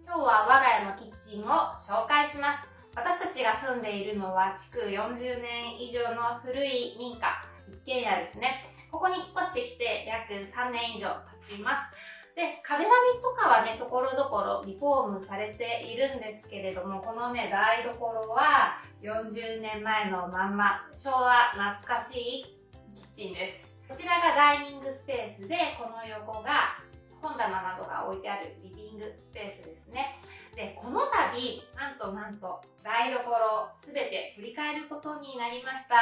今日は我が家のキッチンを紹介します。私たちが住んでいるのは築40年以上の古い民家、一軒家ですね。ここに引っ越してきて約3年以上経ちます。で、壁紙とかはね、ところどころリフォームされているんですけれども、このね、台所は40年前のまんま、昭和懐かしいキッチンです。こちらがダイニングスペースで、この横が本棚などが置いてあるリビングスペースですね。で、この度、なんと台所すべて振り替えることになりました。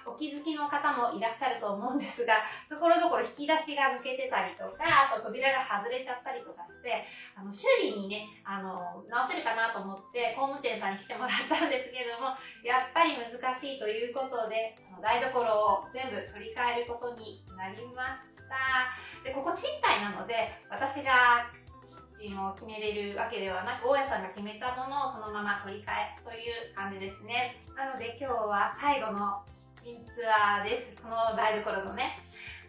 お気づきの方もいらっしゃると思うんですが、ところどころ引き出しが抜けてたりとか、あと扉が外れちゃったりとかして、修理にね、直せるかなと思って工務店さんに来てもらったんですけれども、やっぱり難しいということで、台所を全部取り替えることになりました。で、ここ賃貸なので、私がキッチンを決めれるわけではなく、大家さんが決めたものをそのまま取り替えという感じですね。なので今日は最後のキッチンツアーです。この台所のね。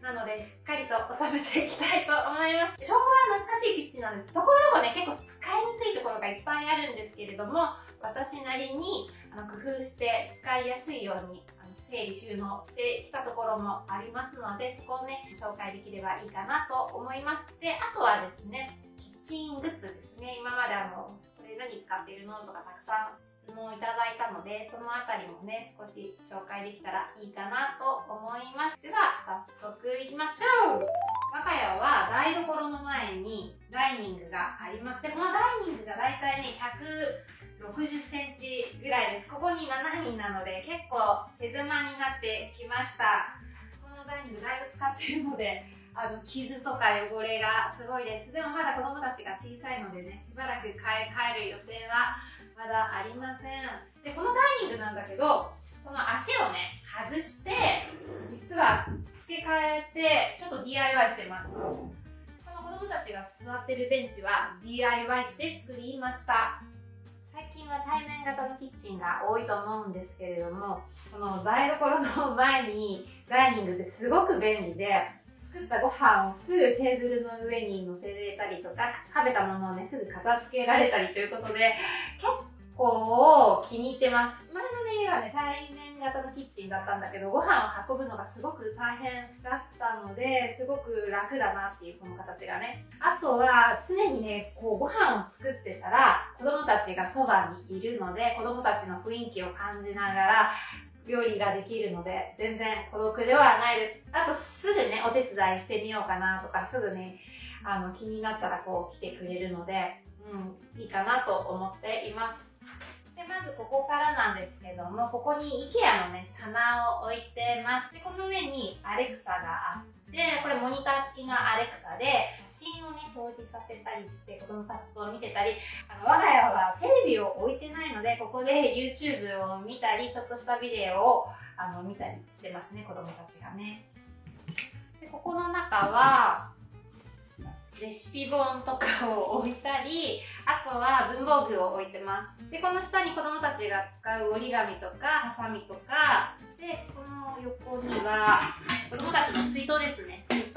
なのでしっかりと収めていきたいと思います。昭和懐かしいキッチンなので、ところどころね、結構使いにくいところがいっぱいあるんですけれども、私なりに工夫して使いやすいように整理収納してきたところもありますので、そこをね、紹介できればいいかなと思います。で、あとはですね、キッチングッズですね。今までこれ何使っているのとかたくさん質問いただいたので、そのあたりもね、少し紹介できたらいいかなと思います。では、早速いきましょう。我が家は台所の前にダイニングがあります。で、このダイニングがだいたいね、160センチぐらいです。ここに7人なので、結構手狭になってきました。このダイニングだいぶ使っているので、傷とか汚れがすごいです。でもまだ子供たちが小さいのでね、しばらく買い替える予定はまだありません。で、このダイニングなんだけど、この足をね、外して、実は付け替えて、ちょっと DIY してます。この子供たちが座ってるベンチは DIY して作りました。最近は対面型のキッチンが多いと思うんですけれども、この台所の前にダイニングってすごく便利で、作ったご飯をすぐテーブルの上に乗せれたりとか、食べたものをね、すぐ片付けられたりということで、結構気に入ってます。前のね、家はね、対面型のキッチンだったんだけど、ご飯を運ぶのがすごく大変だったので、すごく楽だなっていう、この形がね。あとは、常にね、ご飯を作ってたら、子供たちがそばにいるので、子供たちの雰囲気を感じながら、料理ができるので、全然孤独ではないです。あと、すぐね、お手伝いしてみようかなとか、すぐね、気になったら来てくれるので、いいかなと思っています。で、まずここからなんですけども、ここに IKEA のね、棚を置いてます。で、この上にアレクサがあって、これモニター付きのアレクサで、写真をね、表示させたりして、子供たちと見てたり、我が家はテレビを置いてないので、ここで YouTube を見たり、ちょっとしたビデオを見たりしてますね、子供たちがね。で、ここの中は、レシピ本とかを置いたり、あとは文房具を置いてます。で、この下に子供たちが使う折り紙とか、ハサミとか、で、この横には、子供たちの水筒ですね、水筒。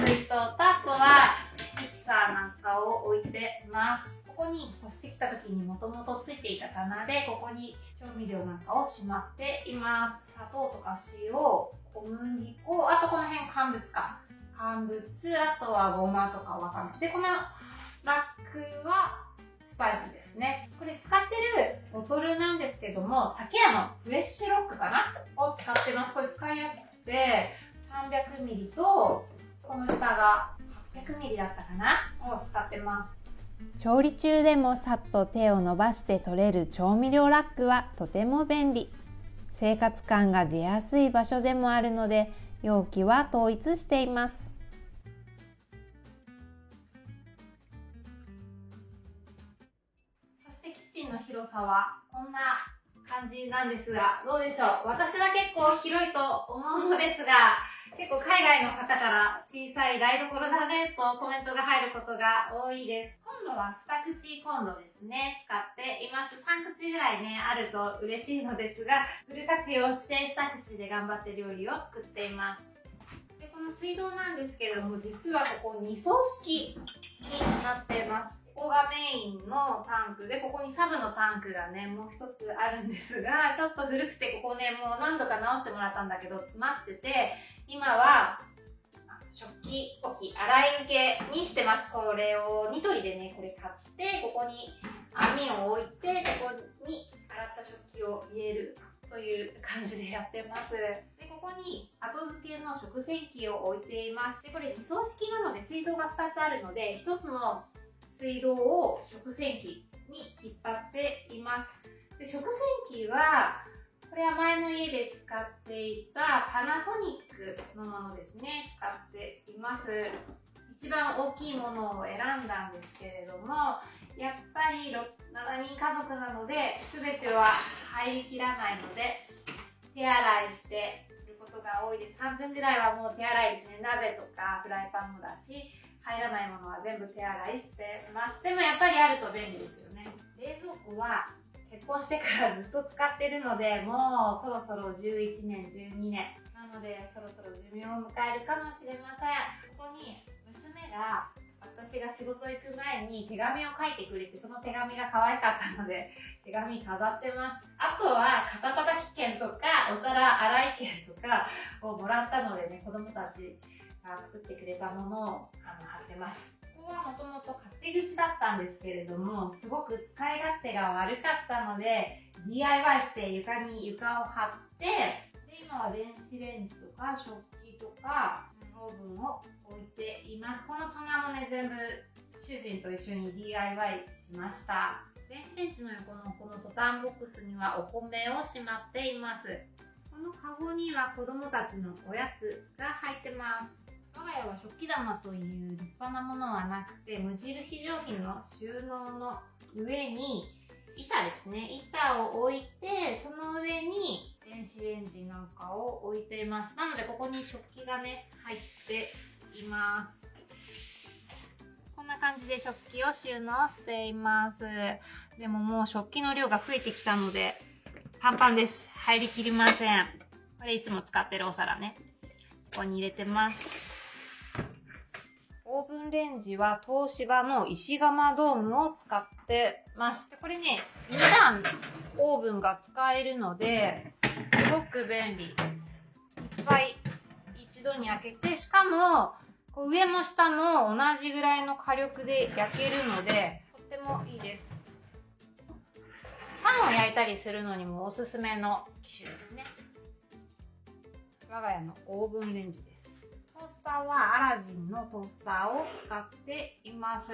水筒と、あとは、ミキサーなんかを置いてます。ここに越してきた時にもともとついていた棚で、ここに調味料なんかをしまっています。砂糖とか塩、小麦粉、あとこの辺乾物か。乾物、あとはごまとかわかんない。で、このラックはスパイスですね。これ使ってるボトルなんですけども、竹屋のフレッシュロックかなを使ってます。これ使いやすくて、300ml と、この下が 800ml だったかなを使ってます。調理中でもさっと手を伸ばして取れる調味料ラックはとても便利。生活感が出やすい場所でもあるので、容器は統一しています。そしてキッチンの広さはこんな感じなんですが、どうでしょう。私は結構広いと思うのですが、結構海外の方から小さい台所だねとコメントが入ることが多いです。コンロは2口コンロですね、使っています。3口ぐらいね、あると嬉しいのですが、フル活用して2口で頑張って料理を作っています。この水道なんですけれども、実はここ2層式になってます。ここがメインのタンクで、ここにサブのタンクがね、もう一つあるんですが、ちょっと古くて、ここね、もう何度か直してもらったんだけど、詰まってて、今は、食器置き、洗い受けにしてます。これをニトリでね、これ買って、ここに網を置いて、ここに洗った食器を入れるという感じでやってます。で、ここに後付けの食洗機を置いています。で、これ2層式なので水道が2つあるので、1つの水道を食洗機に引っ張っています。で、食洗機は、これは前の家で使っていたパナソニックのものですね。使っています。一番大きいものを選んだんですけれども、やっぱり7人家族なので、全ては入りきらないので、手洗いしていることが多いです。半分ぐらいはもう手洗いですね。鍋とかフライパンもだし、入らないものは全部手洗いしてます。でもやっぱりあると便利ですよね。冷蔵庫は結婚してからずっと使ってるので、もうそろそろ11年、12年。なので、そろそろ寿命を迎えるかもしれません。ここに娘が、私が仕事行く前に手紙を書いてくれて、その手紙が可愛かったので、手紙飾ってます。あとは、肩たたき券とか、お皿洗い券とかをもらったのでね、子供たちが作ってくれたものを貼ってます。ここはもともと勝手口だったんですけれども、すごく使い勝手が悪かったので、DIY して床に床を張って、で今は電子レンジとか食器とかオーブンを置いています。この棚もね、全部主人と一緒に DIY しました。電子レンジの横のこのトタンボックスにはお米をしまっています。このカゴには子供たちのおやつが入ってます。我が家は食器棚という立派なものはなくて、無印良品の収納の上に板ですね。板を置いて、その上に電子レンジなんかを置いています。なのでここに食器がね、入っています。こんな感じで食器を収納しています。でももう食器の量が増えてきたので、パンパンです。入りきりません。これいつも使ってるお皿ね。ここに入れてます。オーブンレンジは東芝の石窯ドームを使ってます。でこれね、2段オーブンが使えるので、すごく便利。いっぱい一度に開けて、しかも、上も下も同じぐらいの火力で焼けるので、とってもいいです。パンを焼いたりするのにもおすすめの機種ですね。我が家のオーブンレンジです。トースターはアラジンのトースターを使っています。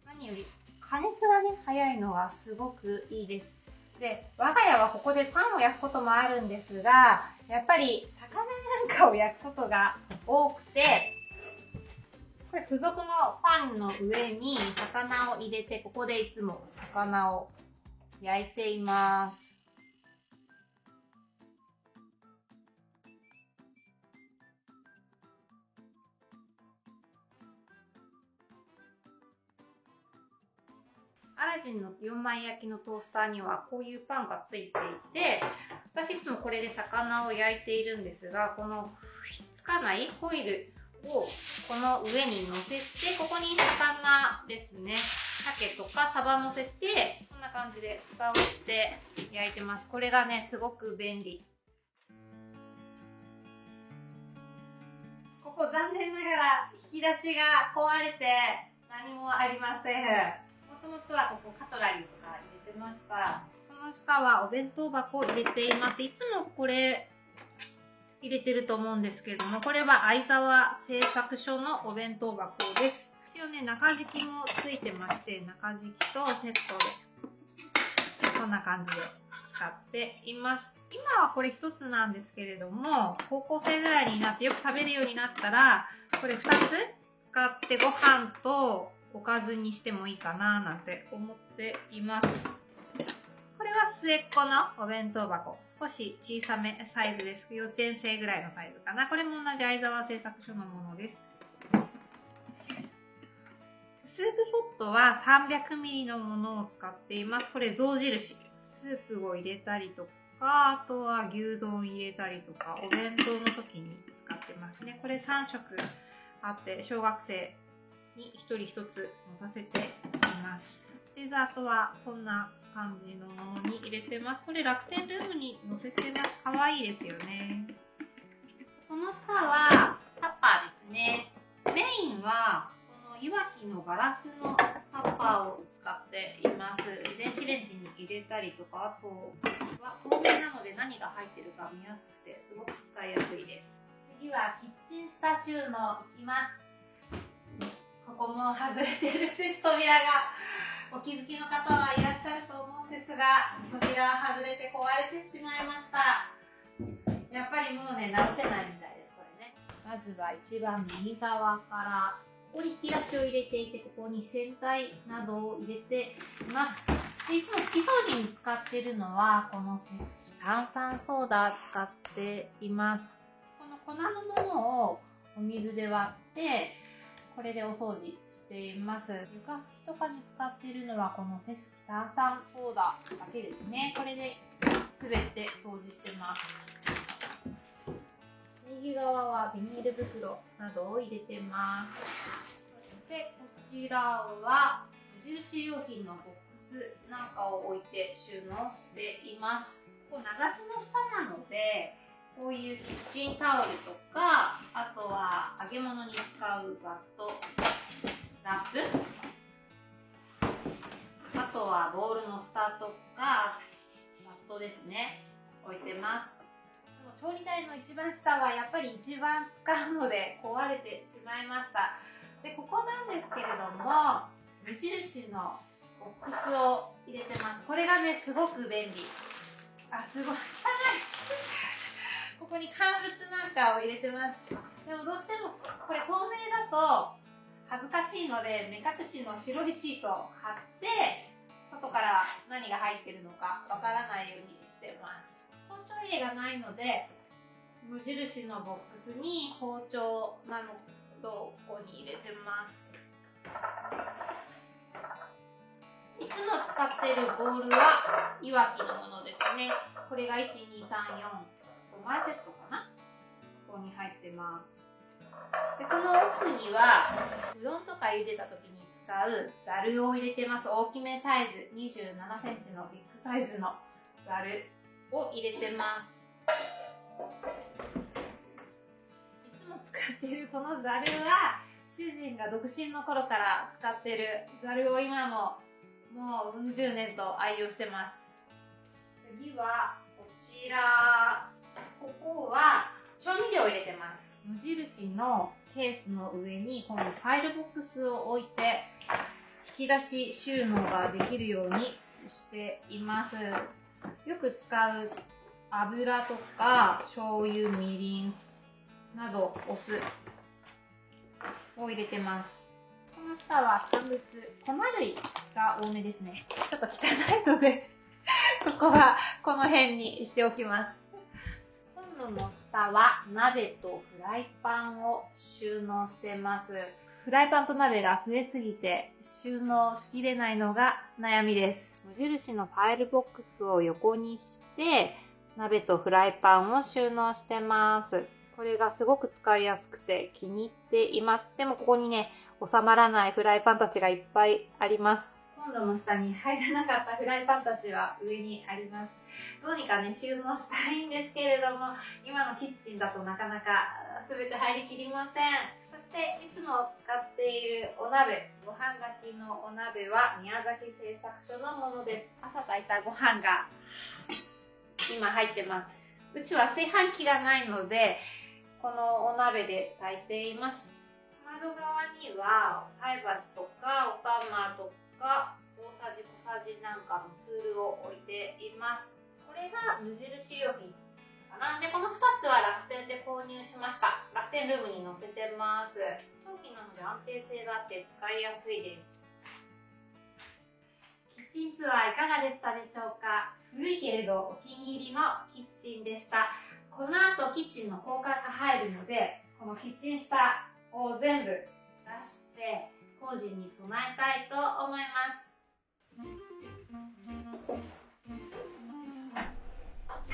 何より加熱がね、早いのはすごくいいです。で、我が家はここでパンを焼くこともあるんですが、やっぱり魚なんかを焼くことが多くて、これ付属のパンの上に魚を入れて、ここでいつも魚を焼いています。アラジンの4枚焼きのトースターにはこういうパンがついていて、私いつもこれで魚を焼いているんですが、このひっつかないホイルをこの上に乗せて、ここに魚ですね、鮭とかサバ乗せて、こんな感じで蓋をして焼いてます。これがね、すごく便利。ここ残念ながら引き出しが壊れて何もありません。もともとはここカトラリーとか入れてました。この下はお弁当箱を入れています。いつもこれ入れてると思うんですけれども、これは相沢製作所のお弁当箱です。一応ね、中敷きもついてまして、中敷きとセットでこんな感じで使っています。今はこれ一つなんですけれども、高校生ぐらいになってよく食べるようになったら、これ2つ使ってご飯とおかずにしてもいいかななんて思っています。これは末っ子のお弁当箱。少し小さめサイズです。幼稚園生ぐらいのサイズかな。これも同じ相沢製作所のものです。スープポットは 300ml のものを使っています。これ象印。スープを入れたりとか、あとは牛丼入れたりとか、お弁当の時に使ってますね。これ3色あって、小学生に1人1つ持たせています。ザーとはこんな感じのものに入れてます。これ楽天ルームに載せてます。かわいいですよね。この下はタッパーですね。メインはこのいわきのガラスのタッパーを使っています。電子レンジに入れたりとか、あとは透明なので何が入ってるか見やすくてすごく使いやすいです。次はキッチン下収納いきます。ここも外れてるです。扉がお気づきの方はいらっしゃると思うんですが、扉外れて壊れてしまいました。やっぱりもうね、直せないみたいです、これね。まずは一番右側から、ここに引き出しを入れていて、ここに洗剤などを入れています。でいつも拭き掃除に使っているのは、このセスキ炭酸ソーダ使っています。この粉のものをお水で割って、これでお掃除しています。床拭きとかに使っているのはこのセスキ炭酸ソーダだけですね。これで全て掃除してます。右側はビニール袋などを入れてます。そしてこちらは無印良品のボックスなんかを置いて収納しています。こう流しの下なので、こういうキッチンタオルとか、あとは揚げ物に使うバット、ラップ、あとはボウルの蓋とか、バットですね、置いてます。この調理台の一番下はやっぱり一番使うので壊れてしまいました。で、ここなんですけれども、無印のボックスを入れてます。これがね、すごく便利。あ、すごい。汚い。ここに乾物なんかを入れてます。でもどうしてもこれ透明だと恥ずかしいので、目隠しの白いシートを貼って外から何が入ってるのかわからないようにしてます。包丁入れがないので、無印のボックスに包丁などをここに入れてます。いつも使っているボウルはいわきのものですね。これが1、2、3、4、5枚セットかな、ここに入ってます。でこの奥にはうどんとか茹でた時に使うざるを入れてます。大きめサイズ27センチのビッグサイズのざるを入れてます。いつも使っているこのざるは主人が独身の頃から使ってるざるを今ももううん十年と愛用してます。次はこちら、ここは調味料を入れてます。無印のケースの上にこのファイルボックスを置いて引き出し収納ができるようにしています。よく使う油とか醤油、みりんなどお酢を入れてます。この下は乾物、粉類が多めですね。ちょっと汚いのでここはこの辺にしておきます。コンロの下は鍋とフライパンを収納してます。フライパンと鍋が増えすぎて収納しきれないのが悩みです。無印のファイルボックスを横にして鍋とフライパンを収納してます。これがすごく使いやすくて気に入っています。でもここにね、収まらないフライパンたちがいっぱいあります。コンロの下に入らなかったフライパンたちは上にあります。どうにかね、収納したいんですけれども、今のキッチンだとなかなか全て入りきりません。そしていつも使っているお鍋、ご飯炊きのお鍋は宮崎製作所のものです。朝炊いたご飯が今入ってます。うちは炊飯器がないので、このお鍋で炊いています。窓側には菜箸とかお玉とか大さじ小さじなんかのツールを置いています。これが無印良品かな。で、この2つは楽天で購入しました。楽天ルームに載せてます。陶器なので安定性があって使いやすいです。キッチンツアーいかがでしたでしょうか。古いけれどお気に入りのキッチンでした。この後キッチンの交換が入るので、このキッチン下を全部出して工事に備えたいと思います。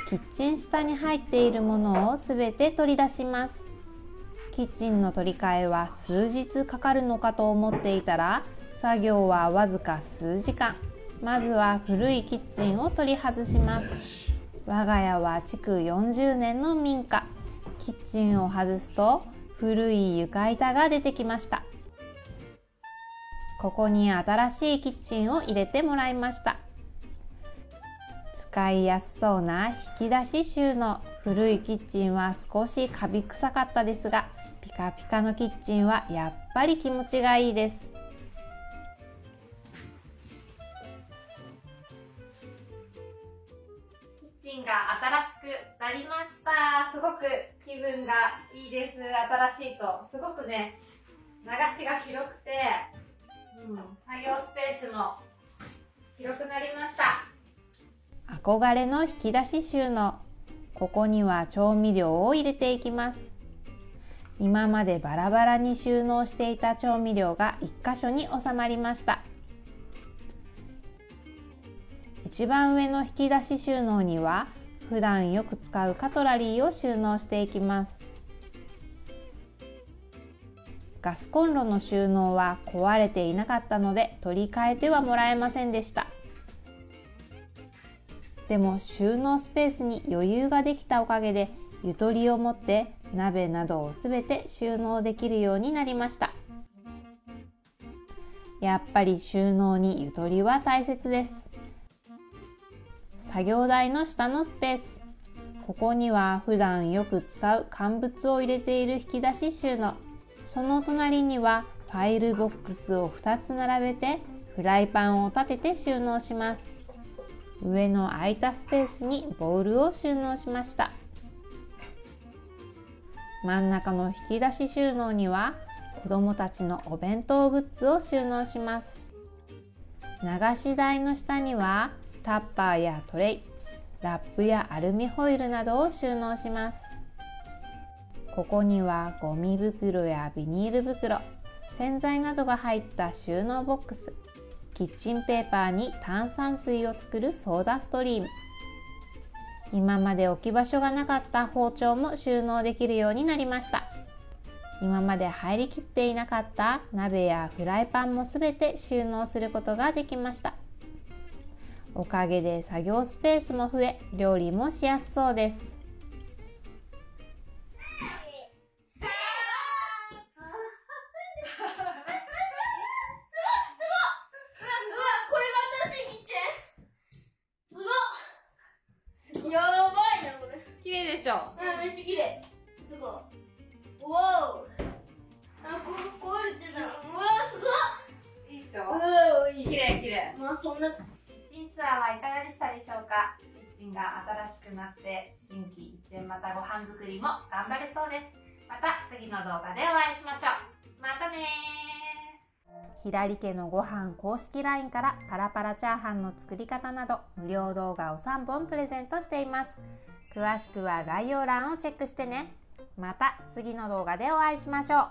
キッチン下に入っているものをすべて取り出します。キッチンの取り替えは数日かかるのかと思っていたら、作業はわずか数時間。まずは古いキッチンを取り外します。我が家は築40年の民家。キッチンを外すと古い床板が出てきました。ここに新しいキッチンを入れてもらいました。使いやすそうな引き出し収納。古いキッチンは少しカビ臭かったですが、ピカピカのキッチンはやっぱり気持ちがいいです。キッチンが新しくなりました。すごく気分がいいです。新しいと。すごくね、流しが広くて、作業スペースも広くなりました。憧れの引き出し収納。ここには調味料を入れていきます。今までバラバラに収納していた調味料が1箇所に収まりました。一番上の引き出し収納には普段よく使うカトラリーを収納していきます。ガスコンロの収納は壊れていなかったので取り替えてはもらえませんでした。でも収納スペースに余裕ができたおかげでゆとりを持って鍋などをすべて収納できるようになりました。やっぱり収納にゆとりは大切です。作業台の下のスペース。ここには普段よく使う乾物を入れている引き出し収納。その隣にはファイルボックスを2つ並べてフライパンを立てて収納します。上の空いたスペースにボウルを収納しました。真ん中の引き出し収納には子どもたちのお弁当グッズを収納します。流し台の下にはタッパーやトレイ、ラップやアルミホイルなどを収納します。ここにはゴミ袋やビニール袋、洗剤などが入った収納ボックス、キッチンペーパーに炭酸水を作るソーダストリーム。今まで置き場所がなかった包丁も収納できるようになりました。今まで入りきっていなかった鍋やフライパンもすべて収納することができました。おかげで作業スペースも増え、料理もしやすそうです。やばいなこれ。綺麗でしょ。めっちゃ綺麗。すごい。わお。壊れてた。うわすごい。いいでしょ。いい。綺麗綺麗。まあそんな。キッチンツアーはいかがでしたでしょうか。キッチンが新しくなって心機一転、またご飯作りも頑張れそうです。また次の動画でお会いしましょう。またねー。ひらり家のご飯公式 LINE からパラパラチャーハンの作り方など無料動画を3本プレゼントしています。詳しくは概要欄をチェックしてね。また次の動画でお会いしましょう。